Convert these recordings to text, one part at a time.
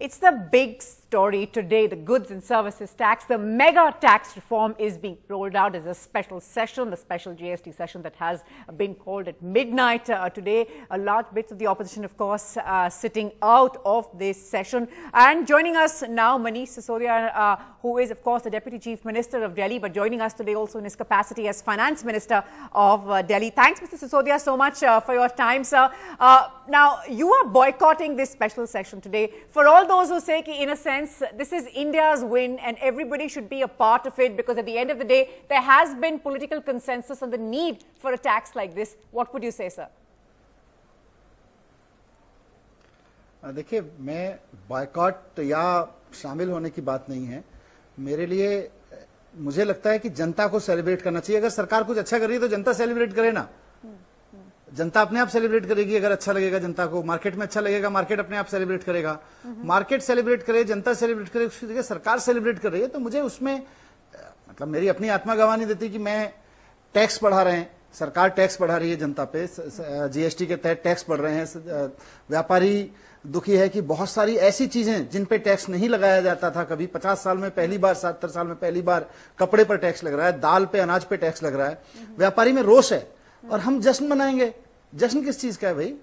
It's the big story today, the goods and services tax. The mega tax reform is being rolled out as a special session, the special GST session that has been called at midnight today. A large bits of the opposition, of course, sitting out of this session. And joining us now, Manish Sisodia, who is, of course, the Deputy Chief Minister of Delhi, but joining us today also in his capacity as Finance Minister of Delhi. Thanks, Mr. Sisodia, so much for your time, sir. Now, you are boycotting this special session today. For all those who say, in a sense, this is India's win and everybody should be a part of it, because at the end of the day, there has been political consensus on the need for a tax like this. What would you say, sir? देखिए, मैं boycott या शामिल होने की बात नहीं है। मेरे लिए मुझे लगता है कि जनता को सेलिब्रेट करना चाहिए। अगर सरकार कुछ अच्छा कर रही है तो जनता सेलिब्रेट करे ना। जनता अपने आप सेलिब्रेट करेगी अगर अच्छा लगेगा जनता को। मार्केट में अच्छा लगेगा, मार्केट अपने आप सेलिब्रेट करेगा। मार्केट सेलिब्रेट करे, जनता सेलिब्रेट करे, उसकी जगह सरकार सेलिब्रेट कर रही है तो मुझे उसमें मतलब मेरी अपनी आत्मा गवाह नहीं देती कि मैं टैक्स बढ़ा रहे हैं, सरकार टैक्स बढ़ा रही है जनता पे, जीएसटी के तहत टैक्स बढ़ रहे हैं। व्यापारी दुखी है कि बहुत सारी ऐसी चीजें जिन पे टैक्स नहीं लगाया जाता था कभी, 50 साल में पहली बार, 70 साल में पहली बार कपड़े पर टैक्स लग रहा है, दाल पे, अनाज पे टैक्स लग रहा है। व्यापारी में रोष है और हम जश्न मनाएंगे। जश्न किस चीज का है भाई?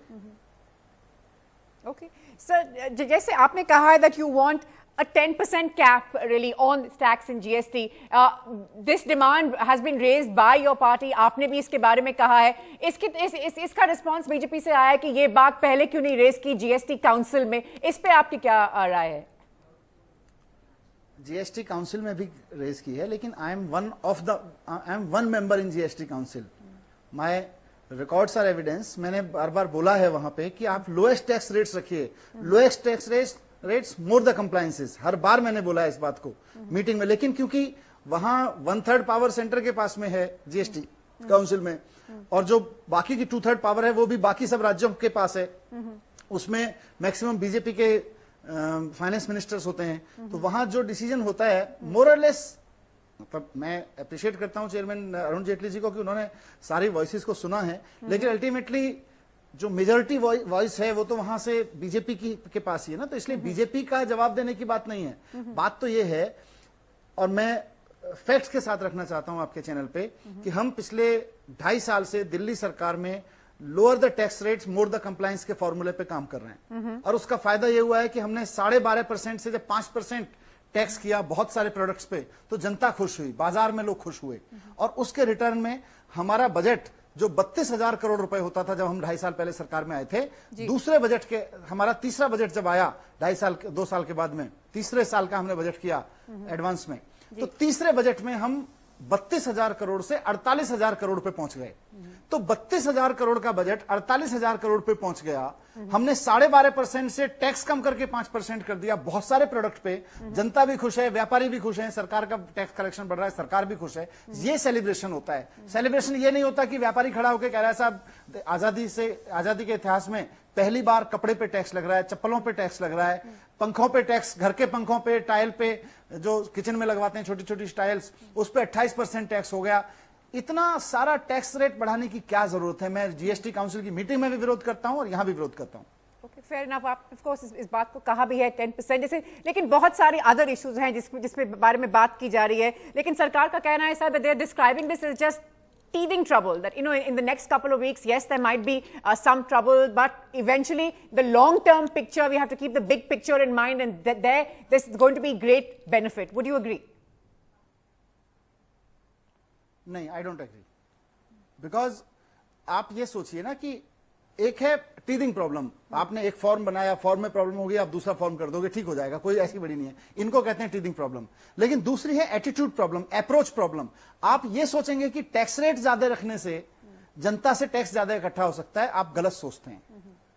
ओके सर, जैसे आपने कहा है that you want a 10% cap really on tax and GST. This demand has been raised by your party. आपने भी इसके बारे में कहा है। इसका रिस्पांस बीजेपी से आया कि ये बात पहले क्यों नहीं रेज की जीएसटी काउंसिल में? इस पे आपकी क्या राय है? जीएसटी काउंसिल में भी रेज की है, लेकिन I am one member in GST council. My records are evidence. मैंने बार बार बोला है वहां पे कि आप लोएस्ट टैक्स रेट्स रखिए, lowest tax rates more the compliances. हर बार मैंने बोला है इस बात को मीटिंग में, लेकिन क्योंकि वहां 1/3 पावर सेंटर के पास में है जीएसटी काउंसिल में, और जो बाकी की 2/3 पावर है वो भी बाकी सब राज्यों के पास है, उसमें मैक्सिमम बीजेपी के फाइनेंस मिनिस्टर्स होते हैं, तो वहां जो डिसीजन होता है मोर और लेस, मतलब मैं अप्रिशिएट करता हूं चेयरमैन अरुण जेटली जी को कि उन्होंने सारी वॉइसेस को सुना है, लेकिन अल्टीमेटली जो मेजॉरिटी वॉइस है वो तो वहां से बीजेपी के पास ही है ना, तो इसलिए बीजेपी का जवाब देने की बात नहीं है। बात तो ये है, और मैं फैक्ट्स के साथ रखना चाहता हूं आपके चैनल पे, कि हम पिछले 2.5 साल से दिल्ली सरकार में lower the tax rates more the compliance के फॉर्मूले पे काम कर रहे हैं, और उसका फायदा ये हुआ है कि हमने 12.5% से जब 5% टैक्स किया बहुत सारे प्रोडक्ट्स पे, तो जनता खुश हुई, बाजार में लोग खुश हुए, और उसके रिटर्न में हमारा बजट जो 32,000 करोड़ रुपए होता था जब हम 2.5 साल पहले सरकार में आए थे, दूसरे बजट के, हमारा तीसरा बजट जब आया 2 साल के बाद में, तीसरे साल का हमने बजट किया एडवांस में, तो तीसरे बजट में हम 32,000 करोड़ से 48,000 करोड़ पे पहुंच गए। तो 32,000 करोड़ का बजट 48,000 करोड़ पे पहुंच गया। हमने 12.5% से टैक्स कम करके 5% कर दिया बहुत सारे प्रोडक्ट पे। जनता भी खुश है, व्यापारी भी खुश है, सरकार का टैक्स कलेक्शन बढ़ रहा है, सरकार भी खुश है। ये सेलिब्रेशन होता है। सेलिब्रेशन ये नहीं होता कि व्यापारी खड़ा होकर कह रहा है साहब आजादी के इतिहास में पहली बार कपड़े पे टैक्स लग रहा है, चप्पलों पे टैक्स लग रहा है, पंखों पे टैक्स, घर के पंखों पे, टाइल पे जो किचन में लगवाते हैं छोटी छोटी टाइल्स, उस पे 28% टैक्स हो गया। इतना सारा टैक्स रेट बढ़ाने की क्या जरूरत है? मैं जीएसटी काउंसिल की मीटिंग में भी विरोध करता हूं और यहां भी विरोध करता हूं। Okay, fair enough. आप ऑफ कोर्स इस बात को कहा भी है 10% जैसे, लेकिन बहुत सारे अदर इश्यूज हैं जिसपे बारे में बात की जा रही है, लेकिन सरकार का कहना है sir, they are describing this as just teething trouble, that in the next couple of weeks, yes, there might be some trouble, but eventually the long term picture, we have to keep the big picture in mind, and that there's going to be great benefit. Would you agree? नहीं, I don't agree, because आप ये सोचिए ना कि एक है teething problem, आपने एक फॉर्म बनाया, फॉर्म में प्रॉब्लम होगी, आप दूसरा फॉर्म कर दोगे, ठीक हो जाएगा, कोई ऐसी बड़ी नहीं है, इनको कहते हैं टीथिंग प्रॉब्लम। लेकिन दूसरी है एटीट्यूड प्रॉब्लम, अप्रोच प्रॉब्लम। आप ये सोचेंगे कि टैक्स रेट ज्यादा रखने से जनता से टैक्स ज्यादा इकट्ठा हो सकता है, आप गलत सोचते हैं।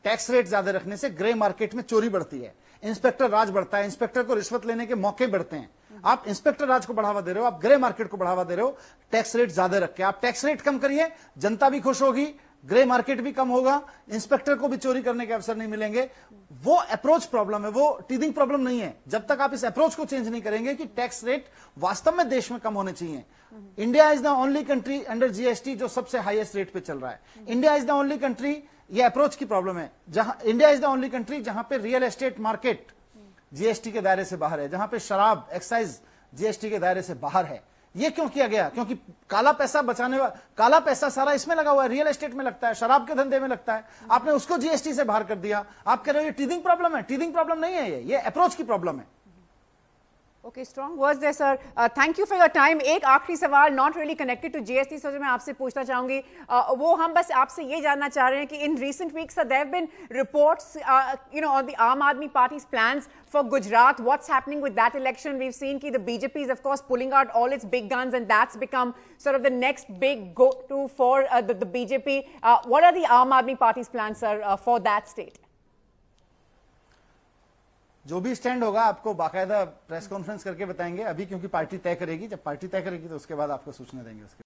टैक्स रेट ज्यादा रखने से ग्रे मार्केट में चोरी बढ़ती है, इंस्पेक्टर राज बढ़ता है, इंस्पेक्टर को रिश्वत लेने के मौके बढ़ते हैं। आप इंस्पेक्टर राज को बढ़ावा दे रहे हो, आप ग्रे मार्केट को बढ़ावा दे रहे हो टैक्स रेट ज्यादा रख के। आप टैक्स रेट कम करिए, जनता भी खुश होगी, ग्रे मार्केट भी कम होगा, इंस्पेक्टर को भी चोरी करने के अवसर नहीं मिलेंगे। वो अप्रोच प्रॉब्लम है, वो टीथिंग प्रॉब्लम नहीं है। जब तक आप इस अप्रोच को चेंज नहीं करेंगे कि टैक्स रेट वास्तव में देश में कम होने चाहिए। India is the only country under GST जो सबसे हाईएस्ट रेट पे चल रहा है। India is the only country, ये अप्रोच की प्रॉब्लम है, जहां India is the only country जहां पे रियल एस्टेट मार्केट जीएसटी के दायरे से बाहर है, जहां पे शराब एक्साइज जीएसटी के दायरे से बाहर है। ये क्यों किया गया? क्योंकि काला पैसा बचाने वाला, काला पैसा सारा इसमें लगा हुआ है, रियल एस्टेट में लगता है, शराब के धंधे में लगता है। आपने उसको जीएसटी से बाहर कर दिया। आप कह रहे हो ये टीदिंग प्रॉब्लम है। टीदिंग प्रॉब्लम नहीं है, ये अप्रोच की प्रॉब्लम है। Okay, strong words there, sir. Thank you for your time. एक आखिरी सवाल not really connected to GST, so जो मैं आपसे पूछना चाहूंगी, वो हम बस आपसे ये जानना चाह रहे हैं कि in recent weeks there have been reports, on the Aam Aadmi Party's plans for Gujarat. What's happening with that election? We've seen that the BJP is of course pulling out all its big guns, and that's become sort of the next big go-to for the BJP. What are the Aam Aadmi Party's plans, sir, for that state? जो भी stand होगा आपको बाकायदा press conference करके बताएंगे अभी, क्योंकि party तय करेगी। जब पार्टी तय करेगी तो उसके बाद आपको सूचना देंगे उसके